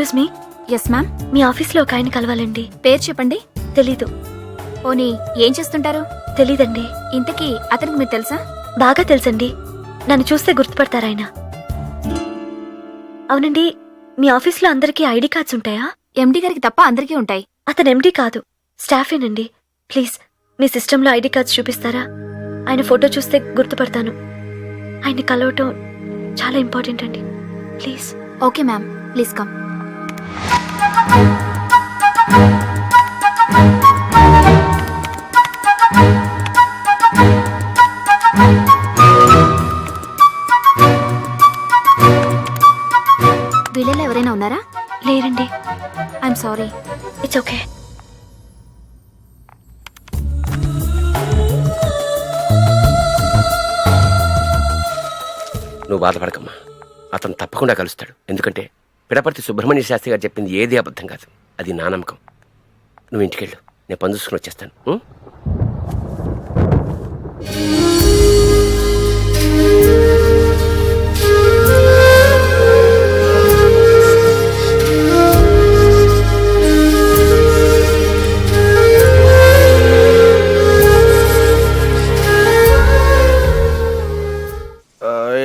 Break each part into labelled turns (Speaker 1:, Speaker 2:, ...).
Speaker 1: Excuse me.
Speaker 2: Yes ma'am.
Speaker 1: మీ ఆఫీస్లో ఒక ఆయన కలవాలండి.
Speaker 2: పేరు చెప్పండి.
Speaker 1: తెలీదు.
Speaker 2: పోనీ ఏం చేస్తుంటారు?
Speaker 1: తెలీదండి.
Speaker 2: ఇంతకీ అతనికి మీరు తెలుసా?
Speaker 1: బాగా తెలుసండి. నన్ను చూస్తే గుర్తుపడతారు ఆయన. అవునండి, మీ ఆఫీస్లో అందరికీ ఐడి కార్డ్స్ ఉంటాయా?
Speaker 2: ఎండి గారికి తప్ప అందరికీ ఉంటాయి.
Speaker 1: అతను ఎండి కాదు, స్టాఫేనండి. ప్లీజ్ మీ సిస్టంలో ఐడి కార్డ్స్ చూపిస్తారా? ఆయన ఫోటో చూస్తే గుర్తుపడతాను. ఆయన్ని కలవటం చాలా ఇంపార్టెంట్ అండి. Please.
Speaker 2: Okay ma'am, please come. వీళ్ళలో ఎవరైనా ఉన్నారా?
Speaker 1: లేరండి.
Speaker 2: I'm sorry.
Speaker 1: It's okay.
Speaker 3: నువ్వు బాధపడకమ్మా, అతను తప్పకుండా కలుస్తాడు. ఎందుకంటే పిడపర్తి సుబ్రహ్మణ్య శాస్త్రి గారు చెప్పింది ఏది అబద్ధం కాదు. అది నా నమ్మకం. నువ్వు ఇంటికెళ్ళు, నేను పని చూసుకుని వచ్చేస్తాను.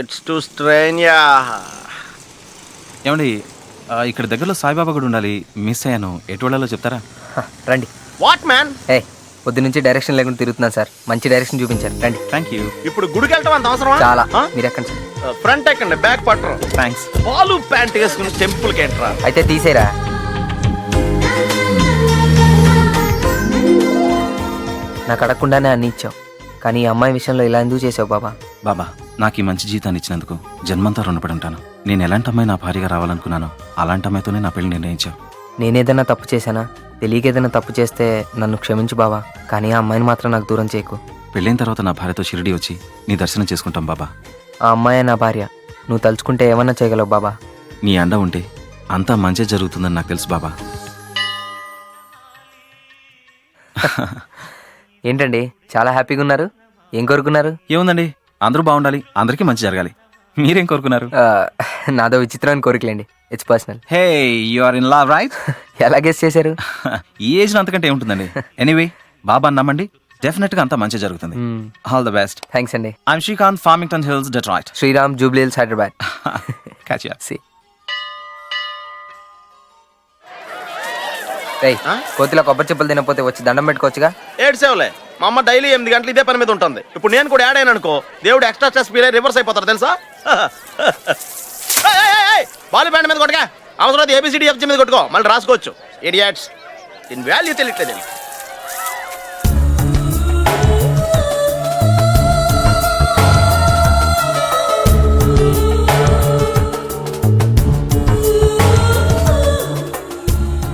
Speaker 4: It's to strain.
Speaker 5: ఏమండి, ఇక్కడ దగ్గరలో సాయిబాబా గుడి ఉండాలి. మిస్ అయ్యాను. ఎటు వెళ్ళాలో చెప్తారా?
Speaker 6: రండి.
Speaker 4: What man?
Speaker 6: పొద్దు నుంచి డైరెక్షన్ లేకుండా తిరుగుతున్నాను సార్. మంచి డైరెక్షన్ చూపించారు. రండి.
Speaker 5: Thank you.
Speaker 4: ఇప్పుడు గుడికి వెళ్ళటం అంత అవసరమా?
Speaker 6: చాలా. మీరు ఎక్కండి సార్.
Speaker 4: ఫ్రంట్ ఎక్కండి, బ్యాక్ పట్టరు.
Speaker 5: థ్యాంక్స్.
Speaker 4: బాలు ప్యాంట్ వేసుకుని టెంపుల్కి ఎంట్రా.
Speaker 6: అయితే తీసేరా. నాకు అడగకుండానే అన్ని ఇచ్చావు, కానీ ఈ అమ్మాయి విషయంలో ఇలా ఎందుకు చేసావు బాబా?
Speaker 5: బాబా, నాకు ఈ మంచి జీతాన్ని ఇచ్చినందుకు జన్మంతా రుణపడి ఉంటాను. నేను ఎలాంటి అమ్మాయి నా భార్యగా రావాలనుకున్నానో అలాంటి అమ్మాయితోనే నా పెళ్లి నిర్ణయించావు.
Speaker 6: నేనేదైనా తప్పు చేశానా? తెలియక ఏదైనా తప్పు చేస్తే నన్ను క్షమించు బాబా, కానీ ఆ అమ్మాయిని మాత్రం నాకు దూరం చేయకు.
Speaker 5: పెళ్ళైన తర్వాత నా భార్యతో షిరిడి వచ్చి నీ దర్శనం చేసుకుంటాం బాబా.
Speaker 6: ఆ అమ్మాయే నా భార్య. నువ్వు తలుచుకుంటే ఏమన్నా చేయగలవు బాబా.
Speaker 5: నీ అండ ఉంటే అంతా మంచి జరుగుతుందని నాకు తెలుసు బాబా.
Speaker 6: ఏంటండి చాలా హ్యాపీగా ఉన్నారు? ఏం కోరుకున్నారు?
Speaker 5: ఏముందండి, అందరూ బాగుండాలి, అందరికీ మంచి జరగాలి. మీరేం కోరుకున్నారు?
Speaker 6: నాదో విచిత్రమైన కోరికలేండి. It's personal.
Speaker 5: Hey, you are in love right?
Speaker 6: ఎలా గెస్ చేశారు?
Speaker 5: ఈ ఏజ్ లో అంతకంటే ఏముంటుందండి. ఎనీవే, బాబా నమ్మండి, డెఫినెట్ గా అంతా మంచి జరుగుతుంది. All the best.
Speaker 6: థ్యాంక్స్ అండి.
Speaker 5: I'm Srikanth, Farmington Hills, Detroit.
Speaker 6: Sriram, Jubilee Hills, Hyderabad.
Speaker 5: Catch you.
Speaker 6: See. కోతిలో కొబ్బరి చెప్పులు తినకపోతే వచ్చి దండం పెట్టుకోవచ్చుగా.
Speaker 4: ఏడ్సేవలే, మా అమ్మ డైలీ 8 గంటలు ఇదే పని మీద ఉంటుంది. ఇప్పుడు నేను కూడా యాడ్ అయినా అనుకో, దేవుడు ఎక్స్ట్రా స్ట్రెస్ ఫీల్ అయ్యి రివర్స్ అయిపోతారు తెలుసా. బాలు ప్యాంట్ మీద కొట్టగా, అవసరం ఏబిసిడి ఎఫ్జి మీద కొట్టుకో, మళ్ళీ రాసుకోవచ్చు. ఇడియట్స్, దీని వాల్యూ తెలియట్లేదు.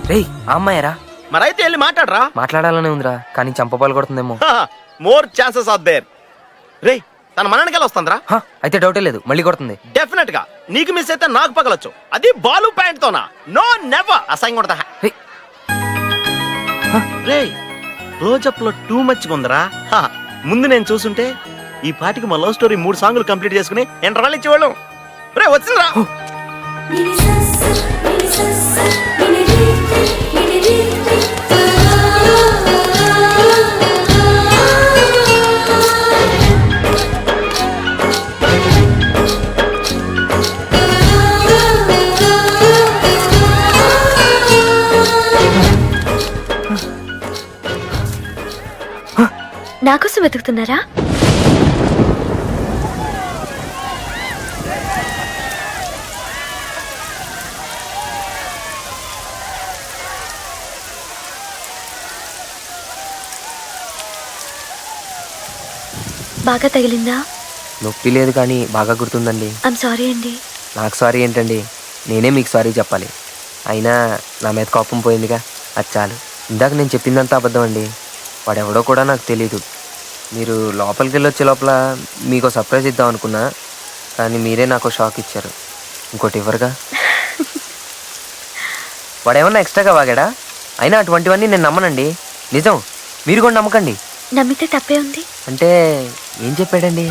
Speaker 6: రేయ్, ఆ అమ్మాయరా?
Speaker 4: మరైతే వెళ్ళి మాట్లాడరా.
Speaker 6: మాట్లాడాలనే ఉందిరా, కానీ చంపపాలు కొడుతుందేమో.
Speaker 4: More chances are there. రే, తన మననికెళ్ళి వస్తుందిరా.
Speaker 6: అయితే డౌటే లేదు, మళ్ళీ కొడుతుంది.
Speaker 4: డెఫినెట్ గా. నీకు మిస్ అయితే నాకు పగలొచ్చు. అది బాలు ప్యాంట్ తోనా? No never. అసహ్యం కొడతా. రే, క్లోజప్ లో టూ మచ్ ఉందిరా. ముందు నేను చూసుంటే ఈ పాటికి మా లవ్ స్టోరీ 3 సాంగులు కంప్లీట్ చేసుకుని ఇంటర్వెల్ ఇచ్చేవాళ్ళం. రే, వచ్చిందిరా.
Speaker 1: నాకోసం వెతుకుతున్నారా? బాగా తగిలిందా?
Speaker 6: నొప్పి లేదు, కానీ బాగా గుర్తుందండి.
Speaker 1: ఐమ్ సారీ అండి.
Speaker 6: నాకు సారీ ఏంటండి, నేనే మీకు సారీ చెప్పాలి. అయినా నా మీద కోపం పోయిందిగా, అది చాలు. ఇందాక నేను చెప్పిందంతా అబద్ధం అండి. వాడెవడో కూడా నాకు తెలీదు. మీరు లోపలికి వెళ్ళి వచ్చే లోపల మీకు సర్ప్రైజ్ ఇద్దాం అనుకున్నా, కానీ మీరే నాకు షాక్ ఇచ్చారు. ఇంకోటి ఇవ్వరుగా. వాడేమన్నా ఎక్స్ట్రాగా వాగాడా? అయినా అటువంటివన్నీ నేను నమ్మనండి. నిజం, మీరు కూడా నమ్మకండి.
Speaker 1: నమ్మితే తప్పే ఉంది.
Speaker 6: అంటే ఏం చెప్పాడండి?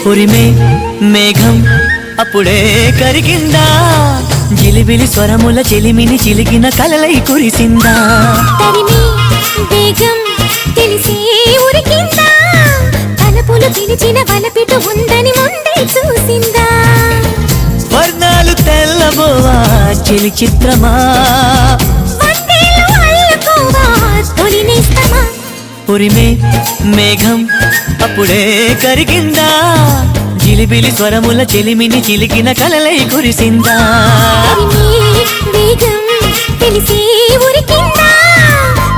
Speaker 7: ఉరిమే మేఘం అప్పుడే కరిగిందా, జిలిబిలి స్వరముల చెలిమిని చిలికిన కలలై కురిసిందా.
Speaker 8: తరిమి వేగం తెలిసే ఉరికిందా, తలపులు పిలిచిన వలపిటు ఉందని ముందే చూసిందా.
Speaker 7: వర్ణాలు తెల్లబోవా చెలి చిత్రమా,
Speaker 8: వందేలు అల్లుకోవా తొలి నేస్తమా.
Speaker 7: ఉరిమే మేఘం అప్పుడే కరిగిందా, జిలిబిలి స్వరముల చెలిమిని చిలికిన కలలై కురిసిందా.
Speaker 8: తరిమి వేగం తెలిసే ఉరికిందా,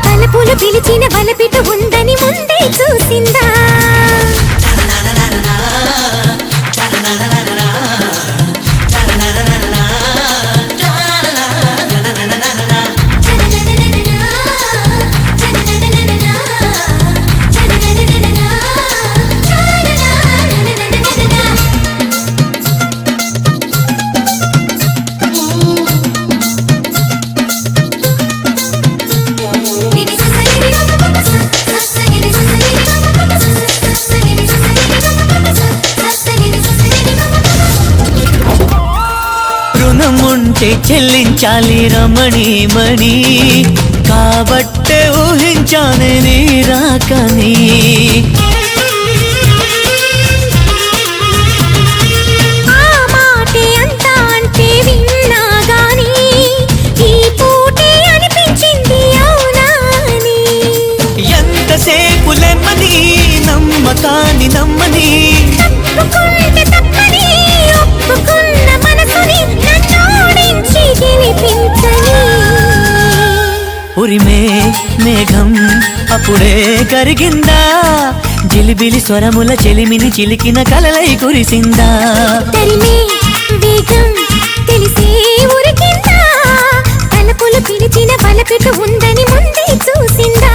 Speaker 8: తలపులు పిలిచిన వలపిటు ఉందని ముందే చూసిందా.
Speaker 7: రుణముంటే చెల్లించాలి రమణీమణి, కాబట్టే ఊహించానే నీ రాకని.
Speaker 8: ఆ మాటే అంతా అంటే విన్నా గాని, ఈ పూటే అనిపించింది అవునా అని.
Speaker 7: ఎంతసేపు లెమ్మని నమ్మకాన్ని నమ్మని,
Speaker 8: తప్పుకుంటే తప్పని ఒప్పుకున్న మనసుని నన్నోడించి గెలిపించని.
Speaker 7: ఉరిమే మేఘం అప్పుడే కరిగిందా, జిలిబిలి స్వరముల చెలిమిని చిలికిన కలలై కురిసిందా.
Speaker 8: తరిమే వేగం తెలిసే ఉరికిందా, తలపులు పిలిచిన వలపిటు ఉందని ముందే చూసిందా.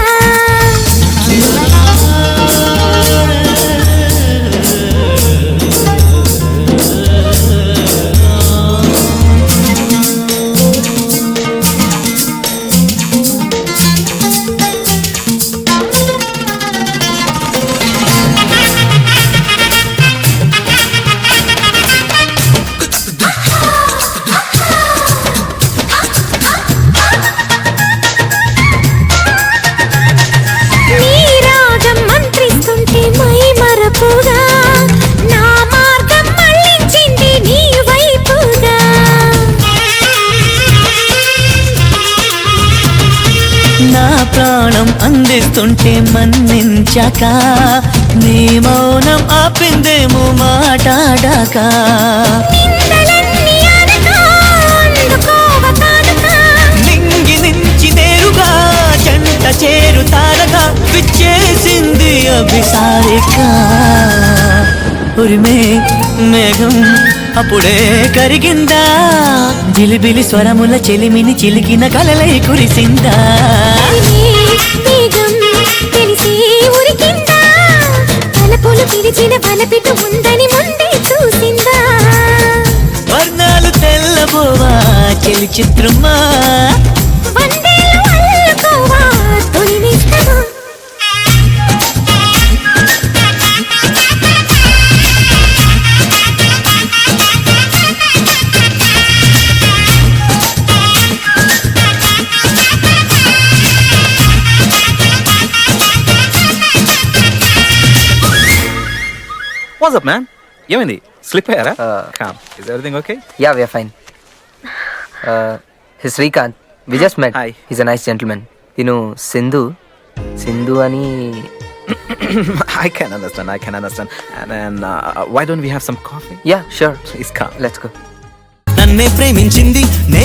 Speaker 8: నీ రాగం మంత్రిస్తుంటే మై మరపుగా, నా మార్గం మళ్ళించింది నీ వైపుగా.
Speaker 7: నా ప్రాణం అందిస్తుంటే మన్నించాక, నీ మౌనం ఆపిందేమో మాట్లాడాక.
Speaker 8: నిందలన్నీ అనగా అందుకోవ కానుక,
Speaker 7: నింగి నుంచి నేరుగా జంట చేరుతారగా, విచ్చేసింది అభిసారిక. ఉరిమే మేఘం అప్పుడే కరిగిందా, జిలిబిలి స్వరముల చెలిమిని చిలికిన కలలై కురిసిందా.
Speaker 8: వేగం తెలిసే ఉరికిందా, తలపులు పిలిచిన వలపిటు ఉందని ముందే చూసిందా.
Speaker 7: వర్ణాలు తెల్లబోవా చెలి చిత్రమా,
Speaker 8: వందేలు అల్లుకోవా తొలి నేస్తమా.
Speaker 5: వాట్స్ అప్ మ్యాన్, ఏమైంది? స్లిప్ అయ్యారా?
Speaker 6: Uh,
Speaker 5: is everything okay?
Speaker 6: Yeah we're fine. Srikanth, we just met.
Speaker 5: Hi.
Speaker 6: Is a nice gentlemen. తిను సింధు అని.
Speaker 5: I can understand. And then, why don't we have some coffee?
Speaker 6: Yeah sure,
Speaker 5: Please come.
Speaker 6: Let's go.
Speaker 7: నన్నే ప్రేమించింది, నే